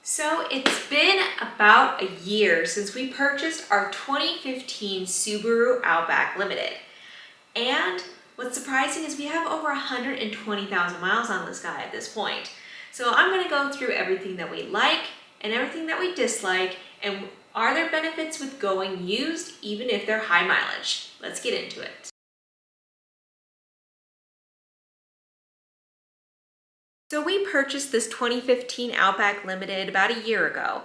So it's been about a year since we purchased our 2015 Subaru Outback Limited. And what's surprising is we have over 120,000 miles on this guy at this point. So I'm going to go through everything that we like and everything that we dislike, and are there benefits with going used even if they're high mileage? Let's get into it. So we purchased this 2015 Outback Limited about a year ago,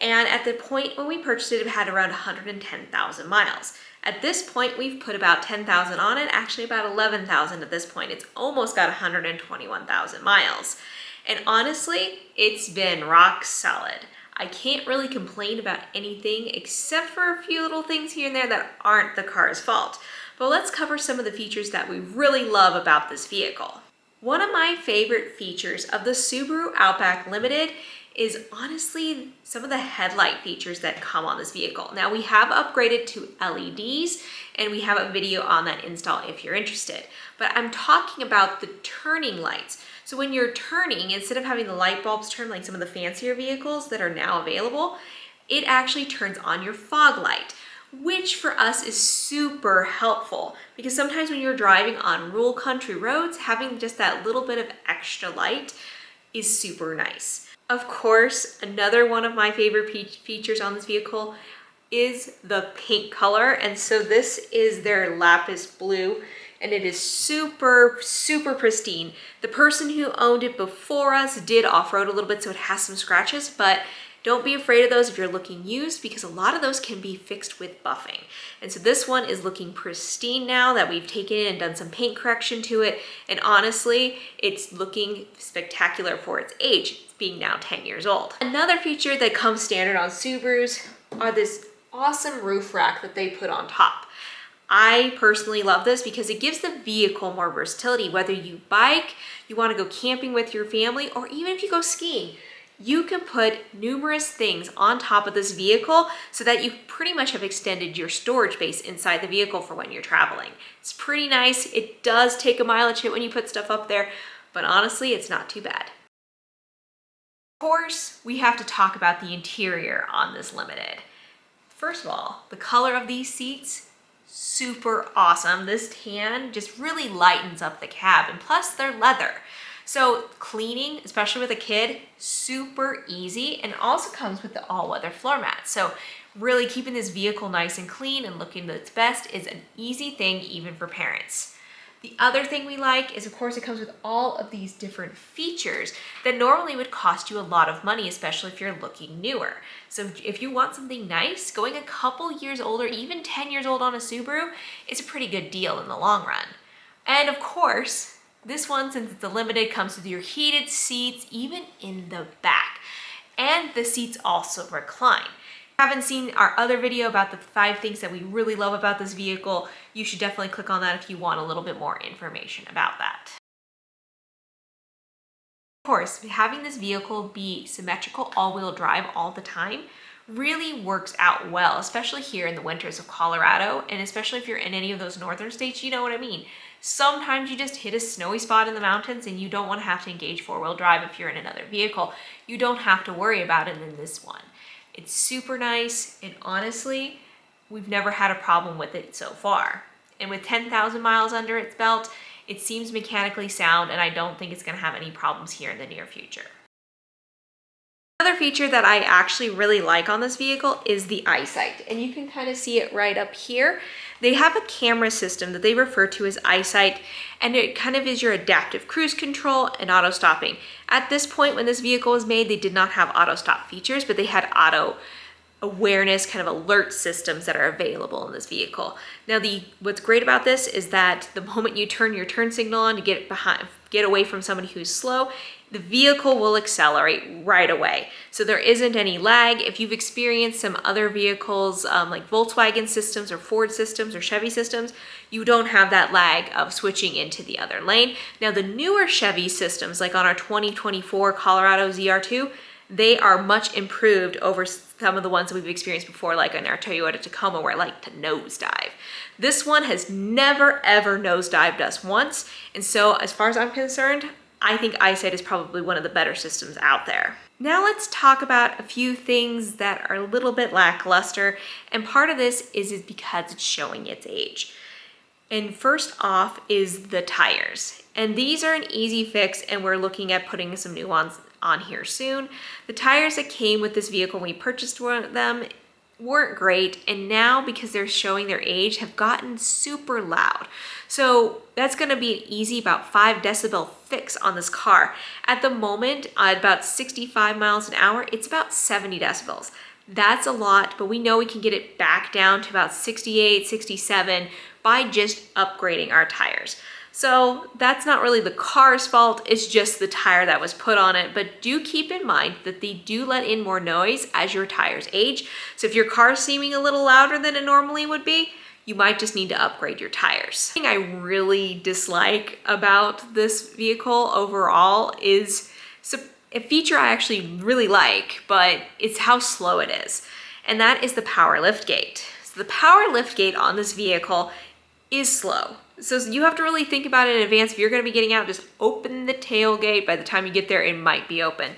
and at the point when we purchased it, it had around 110,000 miles. At this point, we've put about 10,000 on it, actually about 11,000 at this point. It's almost got 121,000 miles. And honestly, it's been rock solid. I can't really complain about anything except for a few little things here and there that aren't the car's fault. But let's cover some of the features that we really love about this vehicle. One of my favorite features of the Subaru Outback Limited is honestly some of the headlight features that come on this vehicle. Now we have upgraded to LEDs and we have a video on that install if you're interested. But I'm talking about the turning lights. So when you're turning, instead of having the light bulbs turn like some of the fancier vehicles that are now available, it actually turns on your fog light, which for us is super helpful because sometimes when you're driving on rural country roads, having just that little bit of extra light is super nice. Of course, another one of my favorite features on this vehicle is the paint color. And so this is their lapis blue, and it is super, super pristine. The person who owned it before us did off-road a little bit, so it has some scratches, but don't be afraid of those if you're looking used, because a lot of those can be fixed with buffing. And so this one is looking pristine now that we've taken it and done some paint correction to it. And honestly, it's looking spectacular for its age, being now 10 years old. Another feature that comes standard on Subarus are this awesome roof rack that they put on top. I personally love this because it gives the vehicle more versatility, whether you bike, you want to go camping with your family, or even if you go skiing. You can put numerous things on top of this vehicle so that you pretty much have extended your storage space inside the vehicle for when you're traveling. It's pretty nice. It does take a mileage hit when you put stuff up there, but honestly, it's not too bad. Of course, we have to talk about the interior on this Limited. First of all, the color of these seats, super awesome. This tan just really lightens up the cab, and plus they're leather. So cleaning, especially with a kid, super easy, and it also comes with the all-weather floor mat. So really keeping this vehicle nice and clean and looking its best is an easy thing even for parents. The other thing we like is, of course, it comes with all of these different features that normally would cost you a lot of money, especially if you're looking newer. So if you want something nice, going a couple years older, even 10 years old on a Subaru, is a pretty good deal in the long run. And of course, this one, since it's a Limited, comes with your heated seats, even in the back. And the seats also recline. If you haven't seen our other video about the 5 things that we really love about this vehicle, you should definitely click on that if you want a little bit more information about that. Of course, having this vehicle be symmetrical all-wheel drive all the time really works out well, especially here in the winters of Colorado, and especially if you're in any of those northern states, you know what I mean. Sometimes you just hit a snowy spot in the mountains and you don't want to have to engage 4-wheel drive if you're in another vehicle. You don't have to worry about it in this one. It's super nice, and honestly, we've never had a problem with it so far. And with 10,000 miles under its belt, it seems mechanically sound, and I don't think it's going to have any problems here in the near future. Another feature that I actually really like on this vehicle is the eyesight, and you can kind of see it right up here. They have a camera system that they refer to as eyesight, and it kind of is your adaptive cruise control and auto stopping. At this point, when this vehicle was made, they did not have auto stop features, but they had auto awareness kind of alert systems that are available in this vehicle. Now, what's great about this is that the moment you turn your turn signal on to get away from somebody who's slow, the vehicle will accelerate right away. So there isn't any lag. If you've experienced some other vehicles like Volkswagen systems or Ford systems or Chevy systems, you don't have that lag of switching into the other lane. Now, the newer Chevy systems, like on our 2024 Colorado ZR2, they are much improved over some of the ones that we've experienced before, like in our Toyota Tacoma, where I like to nosedive. This one has never, ever nosedived us once. And so as far as I'm concerned, I think eyesight is probably one of the better systems out there. Now let's talk about a few things that are a little bit lackluster, and part of this is because it's showing its age. And first off is the tires. And these are an easy fix, and we're looking at putting some new ones on here soon. The tires that came with this vehicle when we purchased them weren't great, and now because they're showing their age have gotten super loud. So that's going to be an easy about 5 decibel fix on this car. At the moment, at about 65 miles an hour, it's about 70 decibels. That's a lot, but we know we can get it back down to about 68, 67 by just upgrading our tires. So that's not really the car's fault, it's just the tire that was put on it. But do keep in mind that they do let in more noise as your tires age. So if your car's seeming a little louder than it normally would be, you might just need to upgrade your tires. The thing I really dislike about this vehicle overall is a feature I actually really like, but it's how slow it is. And that is the power lift gate. So the power lift gate on this vehicle is slow. So you have to really think about it in advance. If you're gonna be getting out, just open the tailgate. By the time you get there, it might be open.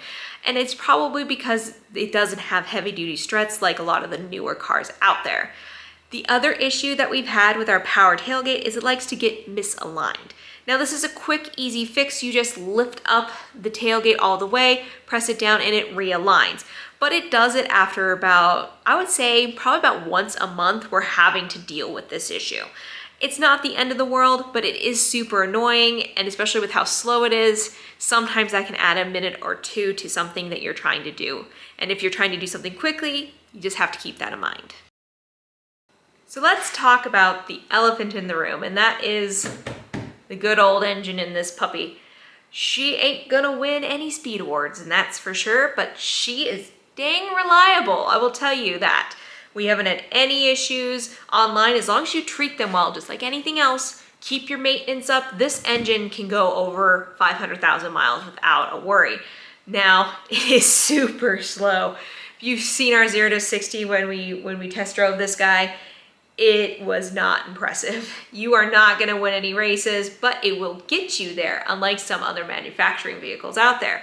And it's probably because it doesn't have heavy duty struts like a lot of the newer cars out there. The other issue that we've had with our power tailgate is it likes to get misaligned. Now this is a quick, easy fix. You just lift up the tailgate all the way, press it down, and it realigns. But it does it after about, I would say, probably about once a month, we're having to deal with this issue. It's not the end of the world, but it is super annoying, and especially with how slow it is, sometimes that can add a minute or two to something that you're trying to do. And if you're trying to do something quickly, you just have to keep that in mind. So let's talk about the elephant in the room, and that is the good old engine in this puppy. She ain't gonna win any speed awards, and that's for sure, but she is dang reliable, I will tell you that. We haven't had any issues online as long as you treat them well, just like anything else. Keep your maintenance up. This engine can go over 500,000 miles without a worry. Now, it is super slow. If you've seen our 0 to 60 when we test drove this guy, it was not impressive. You are not gonna win any races, but it will get you there, unlike some other manufacturing vehicles out there.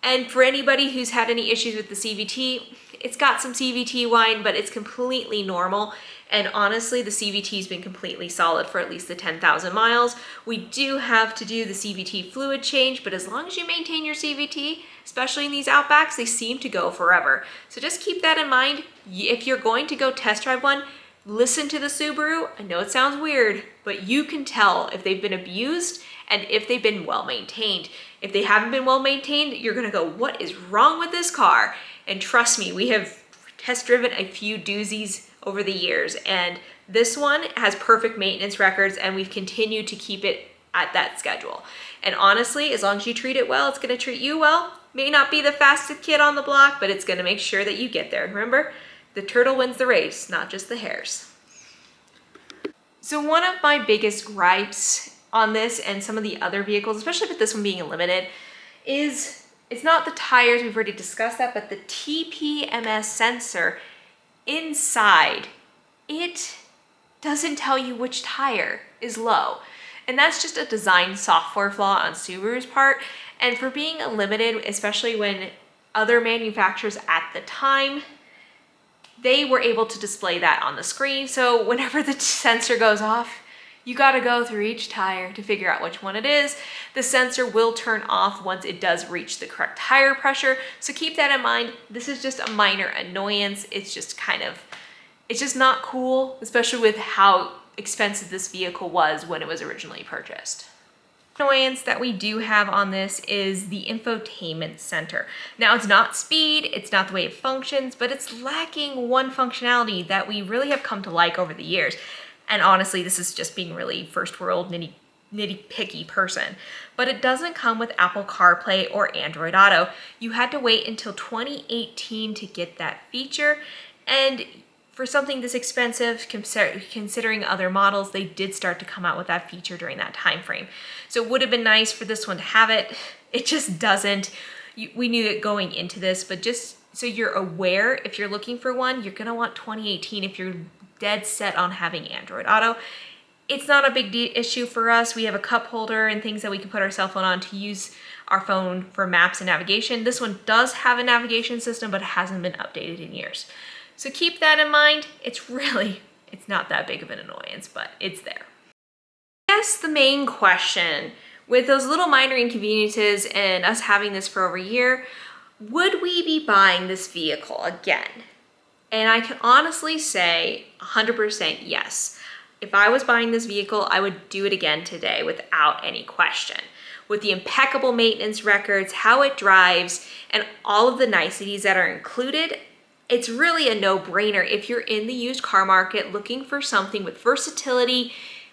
And for anybody who's had any issues with the CVT, it's got some CVT whine, but it's completely normal. And honestly, the CVT's been completely solid for at least the 10,000 miles. We do have to do the CVT fluid change, but as long as you maintain your CVT, especially in these Outbacks, they seem to go forever. So just keep that in mind. If you're going to go test drive one, listen to the Subaru. I know it sounds weird, but you can tell if they've been abused and if they've been well maintained. If they haven't been well maintained, you're gonna go, what is wrong with this car? And trust me, we have test driven a few doozies over the years, and this one has perfect maintenance records, and we've continued to keep it at that schedule. And honestly, as long as you treat it well, it's gonna treat you well. May not be the fastest kid on the block, but it's gonna make sure that you get there. Remember, the turtle wins the race, not just the hares. So one of my biggest gripes on this and some of the other vehicles, especially with this one being a limited, is it's not the tires, we've already discussed that, but the TPMS sensor inside, it doesn't tell you which tire is low. And that's just a design software flaw on Subaru's part. And for being a limited, especially when other manufacturers at the time, they were able to display that on the screen. So whenever the sensor goes off, you gotta go through each tire to figure out which one it is. The sensor will turn off once it does reach the correct tire pressure. So keep that in mind. This is just a minor annoyance. It's just it's just not cool, especially with how expensive this vehicle was when it was originally purchased. Annoyance that we do have on this is the infotainment center. Now it's not speed, it's not the way it functions, but it's lacking one functionality that we really have come to like over the years. And honestly, this is just being really first world nitty-picky person. But it doesn't come with Apple CarPlay or Android Auto. You had to wait until 2018 to get that feature. And for something this expensive, considering other models, they did start to come out with that feature during that time frame. So it would have been nice for this one to have it. It just doesn't. We knew it going into this, but just so you're aware, if you're looking for one, you're gonna want 2018 if you're dead set on having Android Auto. It's not a big issue for us. We have a cup holder and things that we can put our cell phone on to use our phone for maps and navigation. This one does have a navigation system, but it hasn't been updated in years. So keep that in mind. It's not that big of an annoyance, but it's there. I guess the main question, with those little minor inconveniences and us having this for over a year, would we be buying this vehicle again? And I can honestly say 100% yes. If I was buying this vehicle, I would do it again today without any question. With the impeccable maintenance records, how it drives, and all of the niceties that are included, it's really a no-brainer if you're in the used car market looking for something with versatility,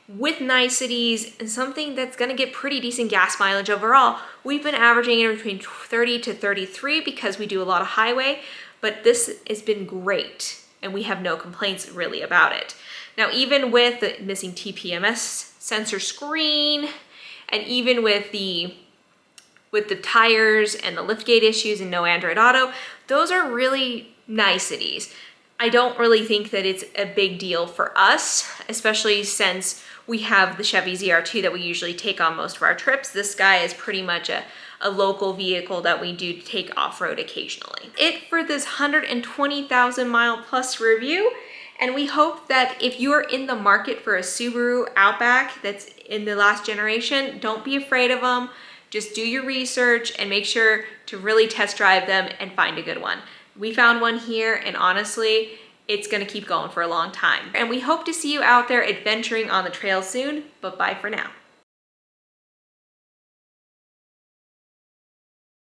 with niceties, and something that's gonna get pretty decent gas mileage overall. We've been averaging it between 30 to 33 because we do a lot of highway, but this has been great and we have no complaints really about it. Now, even with the missing TPMS sensor screen, and even with the tires and the liftgate issues and no Android Auto, those are really niceties. I don't really think that it's a big deal for us, especially since we have the Chevy ZR2 that we usually take on most of our trips. This guy is pretty much a local vehicle that we do take off-road occasionally. It for this 120,000 mile plus review. And we hope that if you are in the market for a Subaru Outback that's in the last generation, don't be afraid of them. Just do your research and make sure to really test drive them and find a good one. We found one here, and honestly, it's gonna keep going for a long time. And we hope to see you out there adventuring on the trail soon, but bye for now.